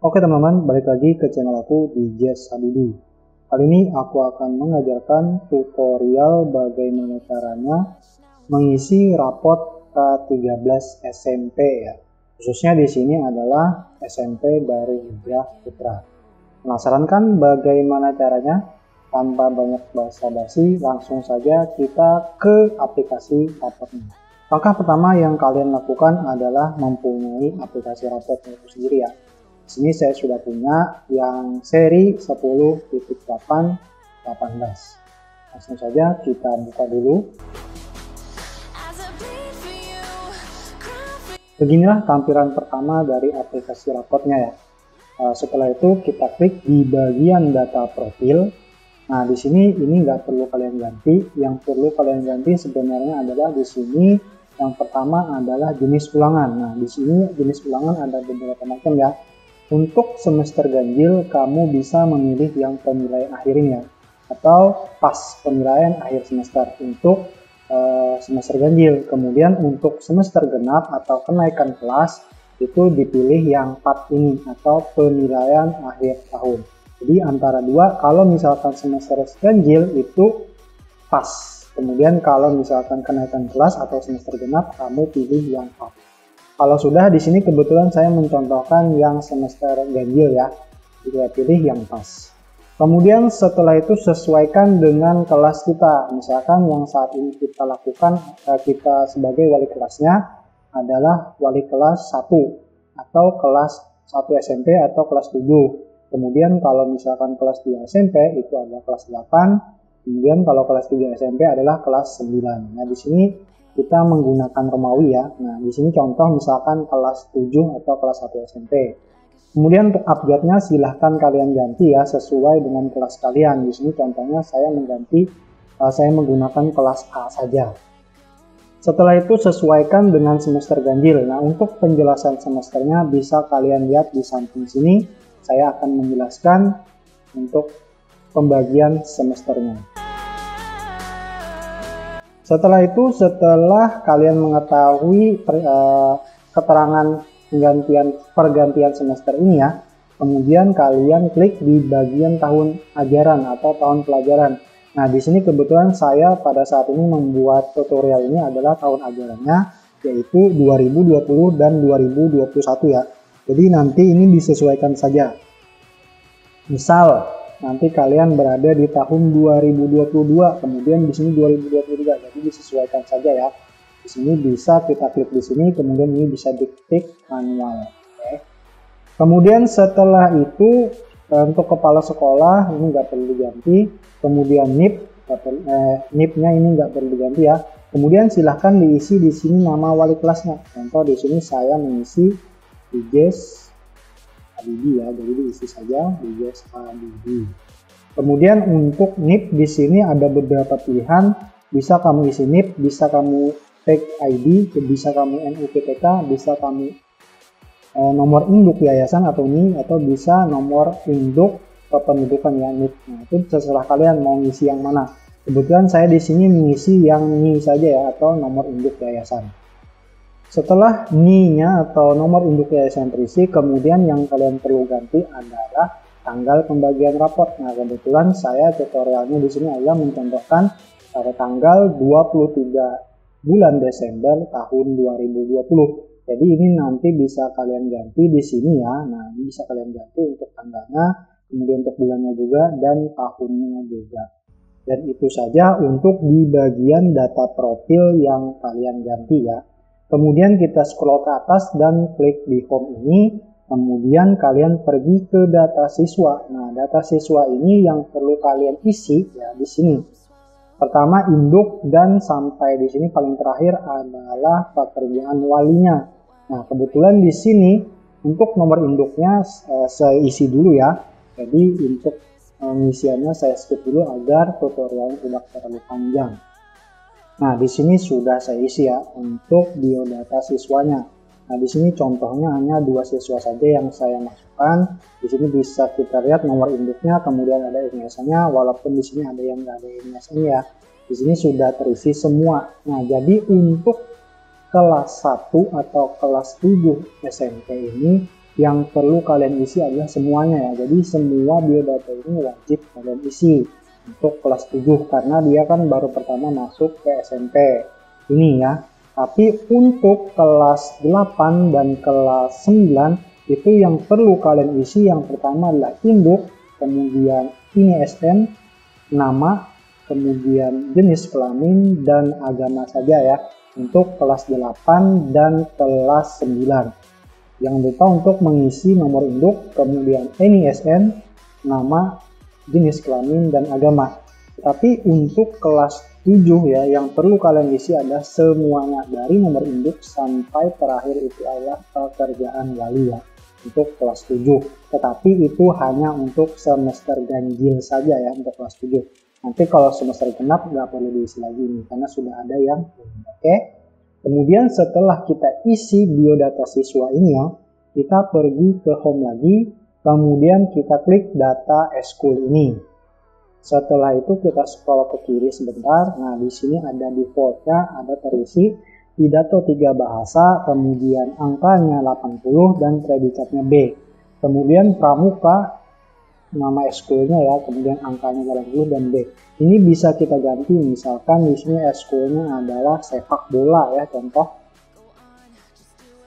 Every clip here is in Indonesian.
Oke teman-teman, balik lagi ke channel aku di Jess Habibi. Kali ini aku akan mengajarkan tutorial bagaimana caranya mengisi rapot K13 SMP ya. Khususnya di sini adalah SMP Darul Hijrah Putra. Penasaran kan bagaimana caranya? Tanpa banyak basa-basi, langsung saja kita ke aplikasi rapotnya. Langkah pertama yang kalian lakukan adalah mempunyai aplikasi rapotnya itu sendiri ya. Di sini saya sudah punya yang seri 10.8.18. Langsung saja kita buka dulu. Beginilah tampilan pertama dari aplikasi rapotnya ya. Setelah itu kita klik di bagian data profil. Nah, di sini ini nggak perlu kalian ganti. Yang perlu kalian ganti sebenarnya adalah di sini yang pertama adalah jenis ulangan. Nah, di sini jenis ulangan ada beberapa macam ya. Untuk semester ganjil, kamu bisa memilih yang penilaian akhirnya atau pas penilaian akhir semester untuk semester ganjil. Kemudian untuk semester genap atau kenaikan kelas itu dipilih yang part ini atau penilaian akhir tahun. Jadi antara dua, kalau misalkan semester ganjil itu pas. Kemudian kalau misalkan kenaikan kelas atau semester genap, kamu pilih yang part. Kalau sudah, di sini kebetulan saya mencontohkan yang semester ganjil ya, kita pilih yang pas. Kemudian setelah itu sesuaikan dengan kelas kita. Misalkan yang saat ini kita lakukan, kita sebagai wali kelasnya adalah wali kelas 1 atau kelas 1 SMP atau kelas 7. Kemudian kalau misalkan kelas 2 SMP itu adalah kelas 8. Kemudian kalau kelas 3 SMP adalah kelas 9. Nah, di sini kita menggunakan Romawi ya. Nah, di sini contoh misalkan kelas 7 atau kelas 1 SMP. Kemudian untuk abjadnya silahkan kalian ganti ya sesuai dengan kelas kalian. Di sini contohnya saya menggunakan kelas A saja. Setelah itu sesuaikan dengan semester ganjil. Nah, untuk penjelasan semesternya bisa kalian lihat di samping sini. Saya akan menjelaskan untuk pembagian semesternya. Setelah itu, setelah kalian mengetahui keterangan pergantian semester ini ya, kemudian kalian klik di bagian tahun ajaran atau tahun pelajaran. Nah, di sini kebetulan saya pada saat ini membuat tutorial ini adalah tahun ajarannya, yaitu 2020 dan 2021 ya. Jadi nanti ini disesuaikan saja. Misal nanti kalian berada di tahun 2022, kemudian di sini 2023, jadi disesuaikan saja ya. Di sini bisa kita klik di sini, kemudian ini bisa diketik manual. Oke. Kemudian setelah itu untuk kepala sekolah ini nggak perlu diganti. Kemudian NIP-nya ini nggak perlu diganti ya. Kemudian silahkan diisi di sini nama wali kelasnya. Contoh di sini saya mengisi di Jess Habibi ya, jadi diisi saja di Jess Habibi. Kemudian untuk NIP di sini ada beberapa pilihan, bisa kamu isi NIP, bisa kamu tag ID, bisa kamu NUPTK, bisa kamu nomor induk yayasan atau NI, atau bisa nomor induk kependudukan ya NIP. Nah, itu terserah kalian mau ngisi yang mana. Kebetulan saya di sini mengisi yang NI saja ya, atau nomor induk yayasan. Setelah NI-nya atau nomor induk yayasan terisi, kemudian yang kalian perlu ganti adalah tanggal pembagian raport. Nah, kebetulan saya tutorialnya di sini adalah mencontohkan pada tanggal 23 bulan Desember tahun 2020. Jadi ini nanti bisa kalian ganti di sini ya. Nah, ini bisa kalian ganti untuk tanggalnya, kemudian untuk bulannya juga, dan tahunnya juga. Dan itu saja untuk di bagian data profil yang kalian ganti ya. Kemudian kita scroll ke atas dan klik di home ini. Kemudian kalian pergi ke data siswa. Nah, data siswa ini yang perlu kalian isi ya di sini. Pertama induk, dan sampai di sini paling terakhir adalah pekerjaan walinya. Nah, kebetulan di sini untuk nomor induknya saya isi dulu ya. Jadi untuk pengisiannya saya skip dulu agar tutorialnya tidak terlalu panjang. Nah, di sini sudah saya isi ya untuk biodata siswanya. Nah, di sini contohnya hanya 2 siswa saja yang saya masukkan. Di sini bisa kita lihat nomor induknya, kemudian ada emailnya, walaupun di sini ada yang nggak ada emailnya ya. Di sini sudah terisi semua. Nah, jadi untuk kelas 1 atau kelas 7 SMP ini yang perlu kalian isi adalah semuanya ya. Jadi semua biodata ini wajib kalian isi untuk kelas 7 karena dia kan baru pertama masuk ke SMP ini ya. Tapi untuk kelas 8 dan kelas 9 itu yang perlu kalian isi yang pertama adalah induk, kemudian ISN, nama, kemudian jenis kelamin dan agama saja ya untuk kelas 8 dan kelas 9. Jangan lupa untuk mengisi nomor induk, kemudian NISN, nama, jenis kelamin, dan agama. Tapi untuk kelas 7 ya, yang perlu kalian isi adalah semuanya dari nomor induk sampai terakhir itu adalah pekerjaan wali ya. Untuk kelas 7. Tetapi itu hanya untuk semester ganjil saja ya untuk kelas 7. Nanti kalau semester genap nggak perlu diisi lagi nih, karena sudah ada yang oke. Kemudian setelah kita isi biodata siswa ini ya, kita pergi ke home lagi, kemudian kita klik data eskul ini. Setelah itu kita scroll ke kiri sebentar. Nah, di sini ada defaultnya, ada terisi pidato 3 bahasa, kemudian angkanya 80 dan predikatnya B. Kemudian pramuka, nama eskulnya ya, kemudian angkanya 80 dan B. Ini bisa kita ganti, misalkan di sini eskulnya adalah sepak bola ya, contoh.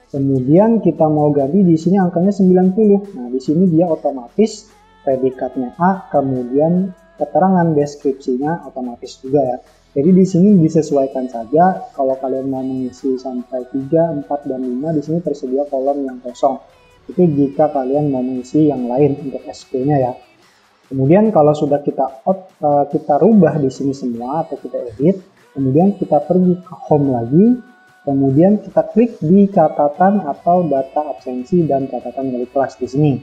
Kemudian kita mau ganti di sini angkanya 90. Nah, di sini dia otomatis predikatnya A, kemudian keterangan deskripsinya otomatis juga ya. Jadi di sini disesuaikan saja. Kalau kalian mau mengisi sampai 3, 4 dan 5, di sini tersedia kolom yang kosong. Itu jika kalian mau mengisi yang lain untuk SQ-nya ya. Kemudian kalau sudah kita rubah di sini semua atau kita edit, kemudian kita pergi ke home lagi, kemudian kita klik di catatan atau data absensi dan catatan wali kelas di sini.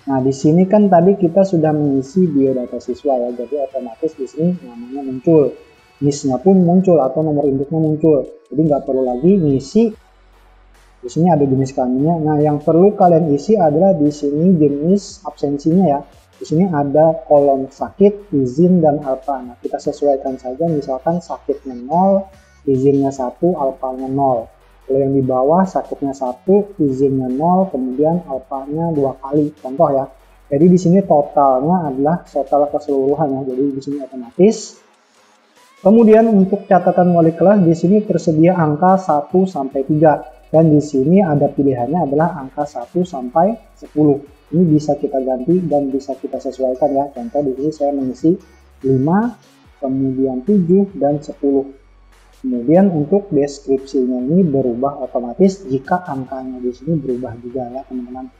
Nah, di sini kan tadi kita sudah mengisi biodata siswa ya, jadi otomatis di sini namanya muncul, NIS-nya pun muncul atau nomor induknya muncul. Jadi nggak perlu lagi ngisi. Di sini ada jenis kelaminnya. Nah, yang perlu kalian isi adalah di sini jenis absensinya ya. Di sini ada kolom sakit, izin, dan alfa. Nah, kita sesuaikan saja, misalkan sakitnya 0, izinnya 1, alfanya 0. Kalau yang di bawah sakitnya 1, izinnya 0, kemudian alfanya 2 kali. Contoh ya. Jadi di sini totalnya adalah total keseluruhan ya. Jadi di sini otomatis. Kemudian untuk catatan wali kelas di sini tersedia angka 1 sampai 3. Dan di sini ada pilihannya adalah angka 1 sampai 10. Ini bisa kita ganti dan bisa kita sesuaikan ya. Contoh di sini saya mengisi 5, kemudian 7 dan 10. Kemudian untuk deskripsinya ini berubah otomatis jika angkanya di sini berubah juga ya teman-teman.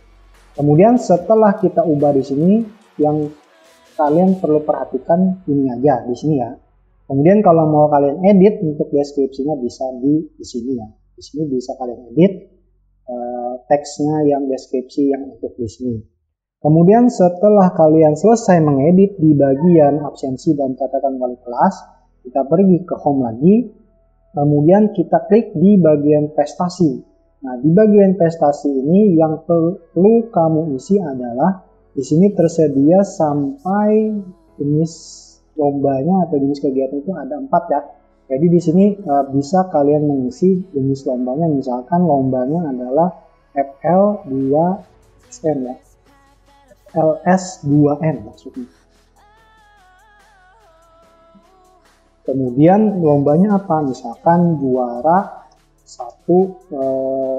Kemudian setelah kita ubah di sini, yang kalian perlu perhatikan ini aja di sini ya. Kemudian kalau mau kalian edit untuk deskripsinya bisa di sini ya. Di sini bisa kalian edit teksnya yang deskripsi yang untuk di sini. Kemudian setelah kalian selesai mengedit di bagian absensi dan catatan wali kelas, kita pergi ke home lagi. Kemudian kita klik di bagian prestasi. Nah, di bagian prestasi ini yang perlu kamu isi adalah di sini tersedia sampai jenis lombanya atau jenis kegiatan itu ada 4 ya. Jadi di sini bisa kalian mengisi jenis lombanya, misalkan lombanya adalah FL2SN ya. LS2N maksudnya. Kemudian lombanya apa? Misalkan juara 1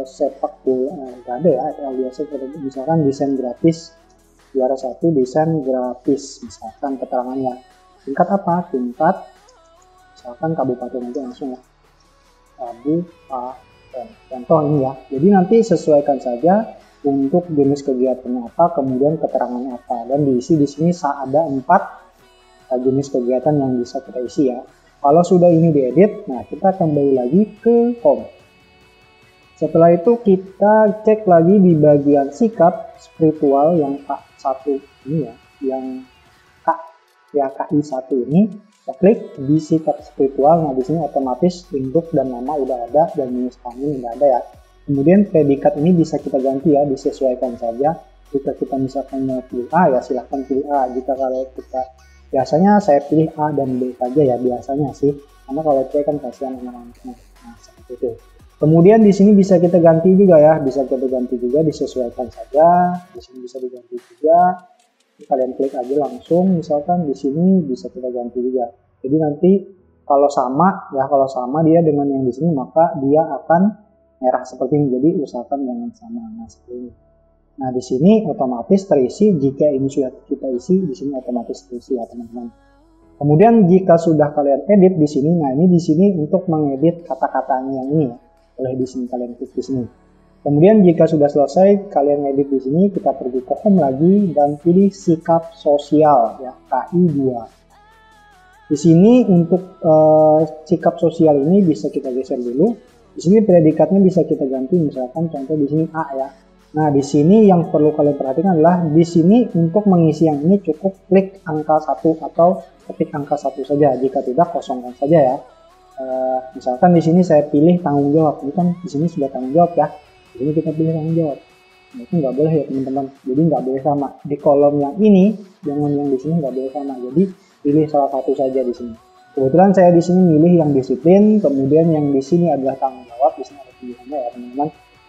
sepak bola, nggak ada ya, biasa misalkan desain grafis, juara 1 desain grafis, misalkan keterangannya. Tingkat apa? Tingkat misalkan kabupaten aja langsung ya. Kabupaten. Contoh ini ya. Jadi nanti sesuaikan saja untuk jenis kegiatannya apa, kemudian keterangannya apa, dan diisi di sini ada 4 jenis kegiatan yang bisa kita isi ya. Kalau sudah ini diedit, nah kita kembali lagi ke home. Setelah itu kita cek lagi di bagian sikap spiritual yang K1 ini ya, yang KI1 ini. Kita klik di sikap spiritual. Nah di sini otomatis induk dan nama udah ada dan jenis kelamin udah ada ya. Kemudian predikat ini bisa kita ganti ya, disesuaikan saja. Jika kita misalkan mau pilih A ya silahkan pilih A. Jika kalau kita biasanya saya pilih A dan B saja ya biasanya sih. Karena kalau C kan kasihan anak-anaknya. Nah seperti itu. Kemudian di sini bisa kita ganti juga ya, bisa kita ganti juga, disesuaikan saja. Di sini bisa diganti juga. Kalian klik aja langsung, misalkan di sini bisa kita ganti juga. Jadi nanti kalau sama ya, kalau sama dia dengan yang di sini maka dia akan merah seperti ini. Jadi usahakan jangan sama. Nah, seperti ini. Nah, di sini otomatis terisi. Jika ini sudah kita isi, di sini otomatis terisi ya teman-teman. Kemudian jika sudah kalian edit di sini, nah ini di sini untuk mengedit kata-katanya yang ini ya. Boleh di sini kalian klik di sini. Kemudian jika sudah selesai kalian edit di sini, kita pergi ke home lagi dan pilih sikap sosial ya, KI 2. Di sini untuk sikap sosial ini bisa kita geser dulu. Di sini predikatnya bisa kita ganti, misalkan contoh di sini A ya. Nah, di sini yang perlu kalian perhatikan adalah di sini untuk mengisi yang ini cukup klik angka 1 atau ketik angka 1 saja. Jika tidak, kosongkan saja ya. Misalkan di sini saya pilih tanggung jawab. Ini kan di sini sudah tanggung jawab ya. Di sini kita pilih tanggung jawab. Nah, itu nggak boleh ya teman-teman. Jadi nggak boleh sama. Di kolom yang ini dengan yang di sini nggak boleh sama. Jadi pilih salah satu saja di sini. Kebetulan saya di sini milih yang disiplin. Kemudian yang di sini adalah tanggung jawab. Di sini ada pilihannya ya teman-teman.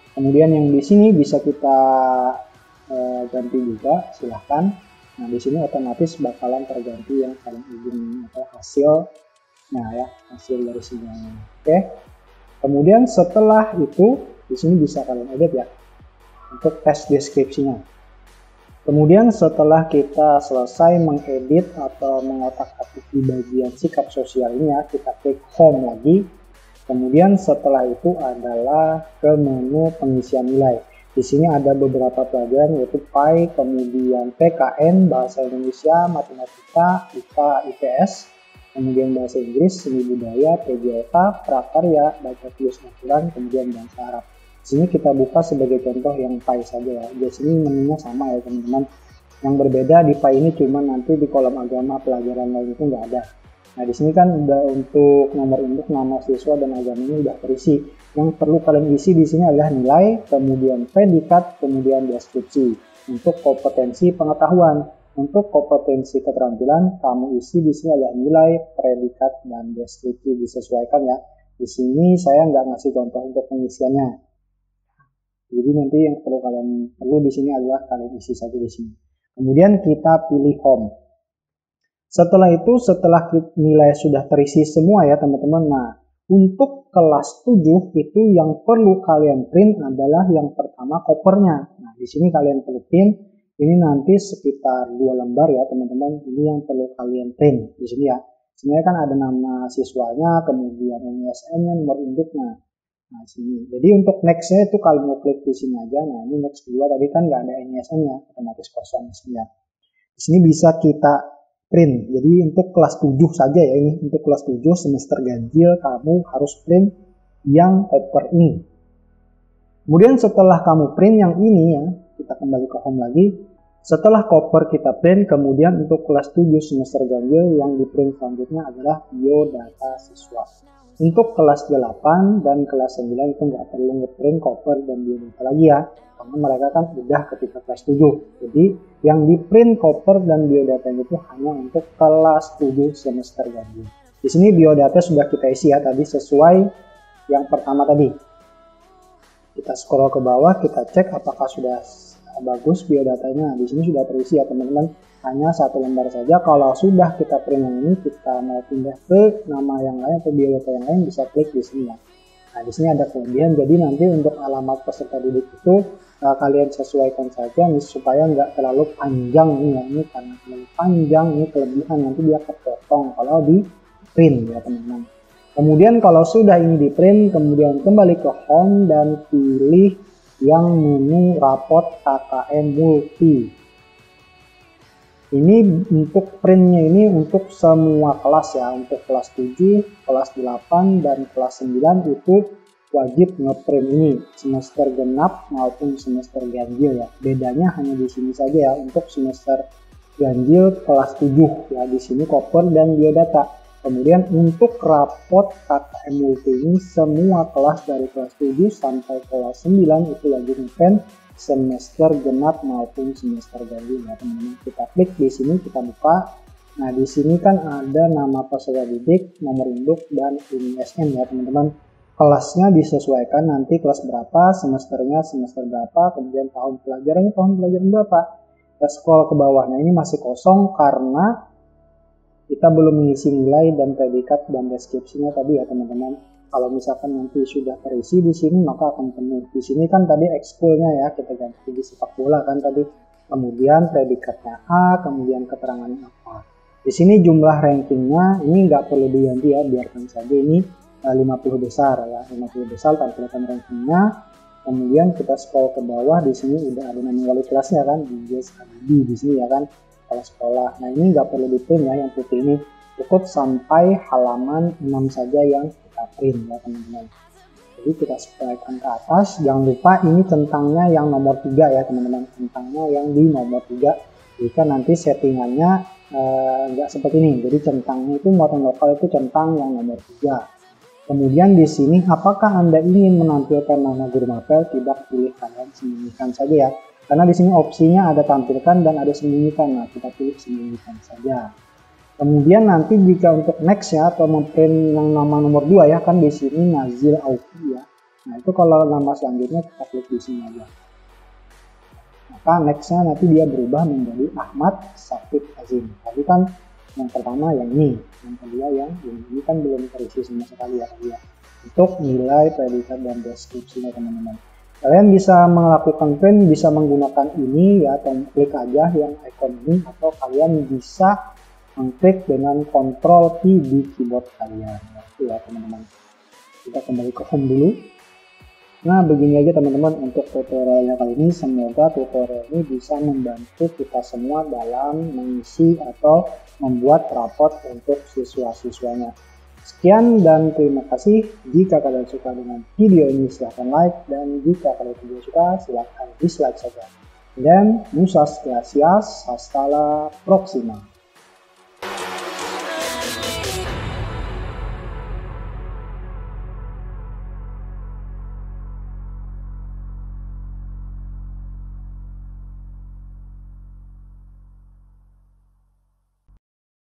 Kemudian yang di sini bisa kita ganti juga, silahkan. Nah, di sini otomatis bakalan terganti yang kalian ingin atau hasil. Nah ya, hasil dari sinyalnya. Oke. Kemudian setelah itu di sini bisa kalian edit ya untuk teks deskripsinya. Kemudian setelah kita selesai mengedit atau mengotak-atik di bagian sikap sosial ini ya, kita klik home lagi. Kemudian setelah itu adalah ke menu pengisian nilai. Di sini ada beberapa pelajaran yaitu PAI, kemudian PKN, Bahasa Indonesia, Matematika, IPA, IPS, kemudian Bahasa Inggris, Seni Budaya, PJK, Prakarya, Baca Tulis Aturan, kemudian Bahasa Arab. Di sini kita buka sebagai contoh yang PAI saja ya. Di sini menunya sama ya teman-teman. Yang berbeda di PAI ini cuma nanti di kolom agama pelajaran lain itu nggak ada. Nah, di sini kan udah untuk nomor induk, nama siswa dan agama ini udah terisi. Yang perlu kalian isi di sini adalah nilai, kemudian predikat, kemudian deskripsi. Untuk kompetensi pengetahuan, untuk kompetensi keterampilan, kamu isi di sini adalah nilai, predikat, dan deskripsi disesuaikan ya. Di sini saya nggak ngasih contoh untuk pengisiannya. Jadi nanti yang perlu di sini adalah kalian isi saja di sini. Kemudian kita pilih home. Setelah itu, setelah nilai sudah terisi semua ya teman-teman. Nah, untuk kelas 7 itu yang perlu kalian print adalah yang pertama kopernya. Nah, di sini kalian perlu print. Ini nanti sekitar 2 lembar ya teman-teman. Ini yang perlu kalian print di sini ya. Sebenarnya kan ada nama siswanya, kemudian NISN-nya, nomor induknya. Nah, sini. Jadi untuk next-nya itu kalian mau klik di sini aja. Nah, ini next kedua tadi kan nggak ada NISN-nya, otomatis kosong di sini ya. Di sini bisa kita print. Jadi untuk kelas 7 saja ya ini. Untuk kelas 7 semester ganjil kamu harus print yang koper ini. Kemudian setelah kamu print yang ini ya, kita kembali ke home lagi. Setelah koper kita print, kemudian untuk kelas 7 semester ganjil yang di print selanjutnya adalah biodata siswa. Untuk kelas 8 dan kelas 9 itu nggak perlu ngeprint koper dan biodata lagi ya. Karena mereka kan udah ketika kelas 7. Jadi yang di print koper dan biodata itu hanya untuk kelas 7 semester ganjil. Di sini biodata sudah kita isi ya tadi sesuai yang pertama tadi. Kita scroll ke bawah, kita cek apakah sudah bagus biodatanya. Di sini sudah terisi ya teman-teman. Hanya 1 lembar saja. Kalau sudah kita print yang ini, kita mau pindah ke nama yang lain atau biodata yang lain bisa klik di sini ya. Nah, di sini ada kelebihan. Jadi nanti untuk alamat peserta didik itu kalian sesuaikan saja nih, supaya nggak terlalu panjang ini ya. Ini karena terlalu panjang ini kelebihan, nanti dia terpotong kalau di print ya teman-teman. Kemudian kalau sudah ini di print, kemudian kembali ke home dan pilih yang menu raport KKN multi. Ini untuk printnya ini untuk semua kelas ya, untuk kelas 7, kelas 8, dan kelas 9 itu wajib ngeprint ini semester genap maupun semester ganjil ya. Bedanya hanya di sini saja ya, untuk semester ganjil kelas 7 ya, di sini koper dan biodata. Kemudian untuk raport KKN multi ini semua kelas dari kelas 7 sampai kelas 9 itu wajib ngeprint semester genap maupun semester ganjil ya teman-teman. Kita klik di sini, kita buka. Nah, di sini kan ada nama peserta didik, nomor induk, dan NISN ya teman-teman. kelasnya disesuaikan nanti kelas berapa, semesternya semester berapa, kemudian tahun pelajaran berapa. Kita scroll ke bawah. Nah, ini masih kosong karena kita belum mengisi nilai dan predikat dan deskripsinya tadi ya teman-teman. Kalau misalkan nanti sudah terisi di sini maka akan penuh. Di sini kan tadi ekskulnya ya, kita ganti di sepak bola kan tadi. Kemudian predikatnya A, kemudian keterangannya apa. Di sini jumlah rankingnya ini nggak perlu diganti ya, biarkan saja ini 50 besar ya, 50 besar tampilkan rankingnya. Kemudian kita scroll ke bawah, di sini udah ada nama wali kelasnya kan, di sini ya kan, kepala sekolah. Nah, ini nggak perlu di print ya, yang putih ini cukup sampai halaman 6 saja yang kita print ya teman-teman. Jadi kita scrollkan ke atas, jangan lupa ini centangnya yang nomor 3 ya teman-teman, centangnya yang di nomor 3. Jika nanti settingannya nggak seperti ini, jadi centangnya itu muatan lokal itu centang yang nomor 3. Kemudian di sini, apakah Anda ingin menampilkan nama guru mapel? Tidak, pilih kalian sembunyikan saja ya. Karena di sini opsinya ada tampilkan dan ada sembunyikan. Nah, kita pilih sembunyikan saja. Kemudian nanti jika untuk next ya, atau memprint yang nama nomor 2 ya, kan di sini Nazil Aufi ya. Nah, itu kalau nama selanjutnya kita klik di sini aja. Maka nextnya nanti dia berubah menjadi Ahmad Syafiq Azim. Tadi kan yang pertama yang ini, yang kedua yang ini kan belum terisi sama sekali ya. Untuk nilai, predikat, dan deskripsinya teman-teman. Kalian bisa melakukan print, bisa menggunakan ini ya, atau klik aja yang icon ini, atau kalian bisa mengklik dengan Ctrl P di keyboard kalian. Itu ya teman-teman. Kita kembali ke home dulu. Nah, begini aja teman-teman untuk tutorialnya kali ini. Semoga tutorial ini bisa membantu kita semua dalam mengisi atau membuat rapot untuk siswa-siswanya. Sekian dan terima kasih. Jika kalian suka dengan video ini silahkan like, dan jika kalian tidak suka silahkan dislike saja. Dan muchas gracias, hasta la próxima.